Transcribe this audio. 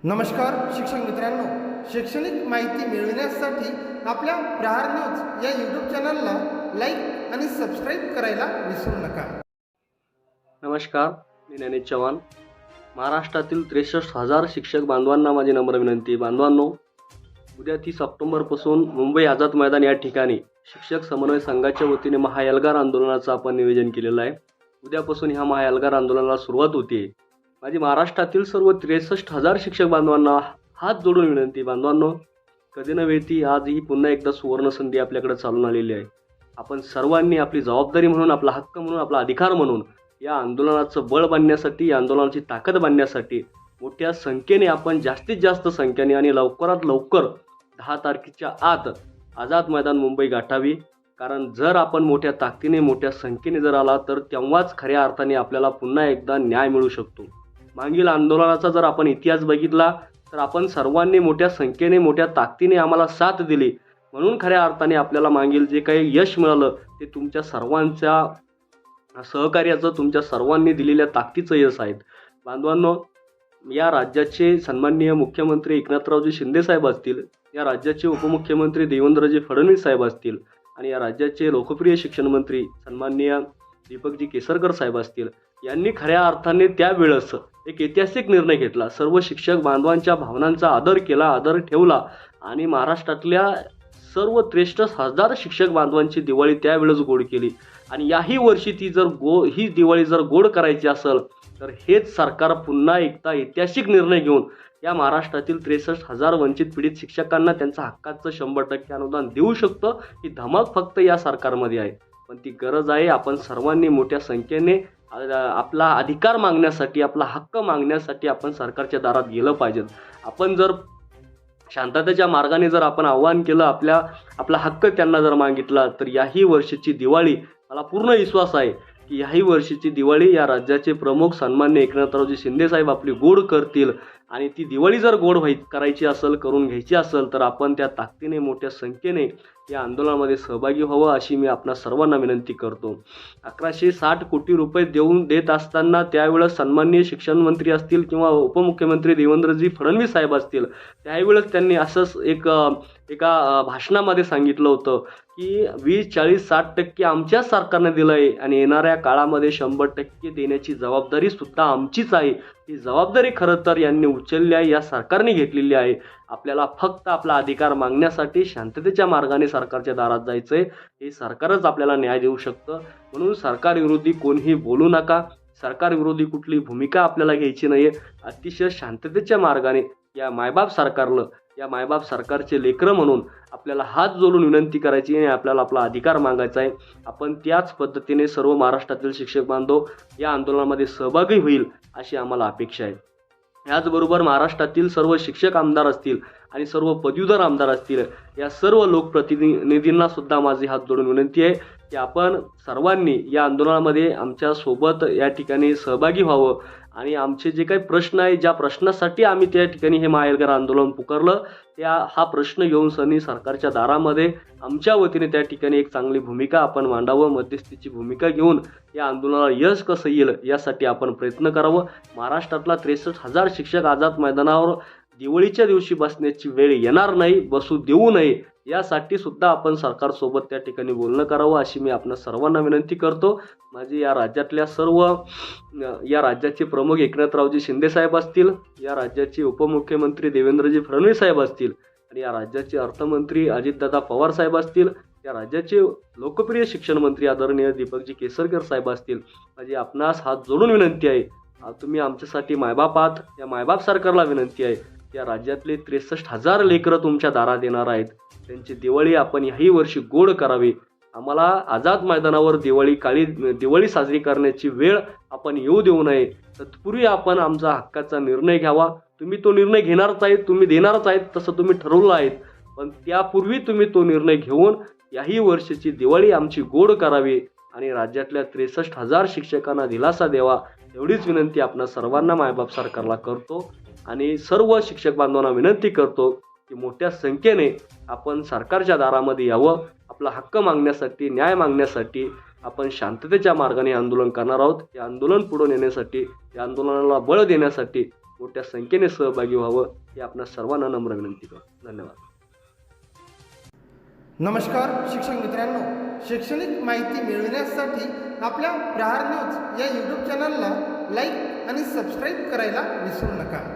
नमस्कार शिक्षक मित्रांनो, शैक्षणिक माहिती मिळविण्यासाठी आपल्या प्रहार न्यूज या यूट्यूब चॅनलला लाईक आणि सबस्क्राईब करायला विसरू नका. नमस्कार, मी ज्ञानेश चव्हाण. महाराष्ट्रातील 63,000 शिक्षक बांधवांना माझी नम्र विनंती. बांधवांनो, उद्या 30 ऑक्टोबरपासून मुंबई आझाद मैदान या ठिकाणी शिक्षक समन्वय संघाच्या वतीने महाएल्गार आंदोलनाचं आपण नियोजन केलेलं आहे. उद्यापासून ह्या महाएल्गार आंदोलनाला सुरुवात होते. माझी महाराष्ट्रातील सर्व 63,000 शिक्षक बांधवांना हात जोडून विनंती. बांधवांनो, कधी न वेळती आज ही पुन्हा एकदा सुवर्ण संधी आपल्याकडे चालून आलेली आहे. आपण सर्वांनी आपली जबाबदारी म्हणून, आपला हक्क म्हणून, आपला अधिकार म्हणून या आंदोलनाचं बळ बांधण्यासाठी, या आंदोलनाची ताकद बांधण्यासाठी मोठ्या संख्येने आपण जास्तीत जास्त संख्येने आणि लवकरात लवकर 10 तारखेच्या आत आझाद मैदान मुंबई गाठावी. कारण जर आपण मोठ्या ताकदीने, मोठ्या संख्येने जर आला तर तेव्हाच खऱ्या अर्थाने आपल्याला पुन्हा एकदा न्याय मिळू शकतो. मागील आंदोलनाचा जर आपण इतिहास बघितला तर आपण सर्वांनी मोठ्या संख्येने, मोठ्या ताकदीने आम्हाला साथ दिली, म्हणून खऱ्या अर्थाने आपल्याला मागील जे काही यश मिळालं ते तुमच्या सर्वांच्या सहकार्याचं, तुमच्या सर्वांनी दिलेल्या ताकदीचं यश आहेत. बांधवांनो, या राज्याचे सन्माननीय मुख्यमंत्री एकनाथरावजी शिंदे साहेब असतील, या राज्याचे उपमुख्यमंत्री देवेंद्रजी फडणवीस साहेब असतील आणि या राज्याचे लोकप्रिय शिक्षण मंत्री सन्माननीय दीपकजी केसरकर साहेब असतील, यांनी खऱ्या अर्थाने त्यावेळेस एक ऐतिहासिक निर्णय घेतला. सर्व शिक्षक बांधवांच्या भावनांचा आदर केला, आदर ठेवला आणि महाराष्ट्रातल्या सर्व 63,000 शिक्षक बांधवांची दिवाळी त्यावेळेस गोड केली. आणि याही वर्षी ही दिवाळी जर गोड करायची असेल तर हेच सरकार पुन्हा एकदा ऐतिहासिक निर्णय घेऊन या महाराष्ट्रातील 63,000 वंचित पीडित शिक्षकांना त्यांचं हक्काचं 100% अनुदान देऊ शकतं. ही धमक फक्त या सरकारमध्ये आहे, पण ती गरज आहे. आपण सर्वांनी मोठ्या संख्येने आपला अधिकार मागण्यासाठी, आपला हक्क मागण्यासाठी आपण सरकारच्या दारात गेलं पाहिजे. आपण जर शांततेच्या मार्गाने जर आपण आव्हान केलं, आपला हक्क त्यांना जर मागितला, तर याही वर्षीची दिवाळी, मला पूर्ण विश्वास आहे की याही वर्षीची दिवाळी या राज्याचे प्रमुख सन्माननीय एकनाथरावजी शिंदे साहेब आपली गोड करतील. आणि ती दिवाळी जर गोड करायची असेल, करून घ्यायची असेल, तर आपण त्या ताकदीने, मोठ्या संख्येने या आंदोलनामध्ये सहभागी व्हावं अशी मी आपणा सर्वांना विनंती करतो. 1160 कोटी रुपये देत असताना त्यावेळेस सन्माननीय शिक्षण मंत्री असतील किंवा उपमुख्यमंत्री देवेंद्रजी फडणवीस साहेब असतील, त्यावेळेस त्यांनी असंच एका भाषणामध्ये सांगितलं होतं की 20, 40, 60% आमच्याच सरकारने दिलं आहे आणि येणाऱ्या काळामध्ये 100% देण्याची जबाबदारी सुद्धा आमचीच आहे. ही जबाबदारी खरं तर यांनी उचलली आहे, या सरकारने घेतलेली आहे. आपल्याला फक्त आपला अधिकार मागण्यासाठी शांततेच्या मार्गाने सरकारच्या दारात जायचं आहे. हे सरकारच आपल्याला न्याय देऊ शकतं. म्हणून सरकारविरोधी कोणीही बोलू नका. सरकारविरोधी कुठली भूमिका आपल्याला घ्यायची नाही आहे. अतिशय शांततेच्या मार्गाने या मायबाप सरकारचे लेकरं म्हणून आपल्याला हात जोडून विनंती करायची आणि आपल्याला आपला अधिकार मागायचा आहे. आपण त्याच पद्धतीने सर्व महाराष्ट्रातील शिक्षक बांधव या आंदोलनामध्ये सहभागी होईल अशी आम्हाला अपेक्षा आहे. याचबरोबर महाराष्ट्रातील सर्व शिक्षक आमदार असतील आणि सर्व पदवीधर आमदार असतील, या सर्व लोकप्रतिनिधींना सुद्धा माझी हात जोडून विनंती आहे की आपण सर्वांनी या आंदोलनामध्ये आमच्या सोबत या ठिकाणी सहभागी व्हावं आणि आमचे जे काही प्रश्न आहे, ज्या प्रश्नासाठी आम्ही त्या ठिकाणी हे महाएल्गार आंदोलन पुकारलं, हा प्रश्न घेऊन सरकारच्या दारामध्ये आमच्या वतीने त्या ठिकाणी एक चांगली भूमिका आपण मांडावं. मध्यस्थीची भूमिका घेऊन या आंदोलनाला यश कसं येईल यासाठी आपण प्रयत्न करावं. महाराष्ट्रातला 63,000 शिक्षक आझाद मैदानावर दिवाळीच्या दिवशी बसण्याची वेळ येणार नाही, बसू देऊ नये, यासाठी सुद्धा आपण सरकारसोबत त्या ठिकाणी बोलणं करावं अशी मी आपणा सर्वांना विनंती करतो. माझी या राज्याचे प्रमुख एकनाथरावजी शिंदे साहेब असतील, या राज्याचे उपमुख्यमंत्री देवेंद्रजी फडणवीस साहेब असतील आणि या राज्याचे अर्थमंत्री अजितदादा पवार साहेब असतील, या राज्याचे लोकप्रिय शिक्षण मंत्री आदरणीय दीपकजी केसरकर साहेब असतील, माझी आपणास हात जोडून विनंती आहे. तुम्ही आमच्यासाठी मायबाप आहात. या मायबाप सरकारला विनंती आहे, या राज्यातले 63,000 लेकरं तुमच्या दारात येणार आहेत. त्यांची दिवाळी आपण याही वर्षी गोड करावी. आम्हाला आझाद मैदानावर दिवाळी साजरी करण्याची वेळ आपण येऊ देऊ नये. तत्पूर्वी आपण आमचा हक्काचा निर्णय घ्यावा. तुम्ही तो निर्णय घेणारच आहेत, तुम्ही देणारच आहेत, तसं तुम्ही ठरवलं आहे. पण त्यापूर्वी तुम्ही तो निर्णय घेऊन याही वर्षीची दिवाळी आमची गोड करावी आणि राज्यातल्या 63,000 शिक्षकांना दिलासा द्यावा, एवढीच विनंती आपण सर्वांना मायबाप सरकारला करतो. आणि सर्व शिक्षक बांधवांना विनंती करतो की मोठ्या संख्येने आपण सरकारच्या दारामध्ये यावं. आपला हक्क मागण्यासाठी, न्याय मागण्यासाठी आपण शांततेच्या मार्गाने आंदोलन करणार आहोत. या आंदोलन पुढे नेण्यासाठी, या आंदोलनाला बळ देण्यासाठी मोठ्या संख्येने सहभागी व्हावं ही आपणा सर्वांना नम्र विनंती करतो. धन्यवाद. नमस्कार शिक्षक मित्रांनो, शैक्षणिक माहिती मिळविण्यासाठी आपल्या प्रहार न्यूज या यूट्यूब चॅनलला लाईक आणि सबस्क्राईब करायला विसरू नका.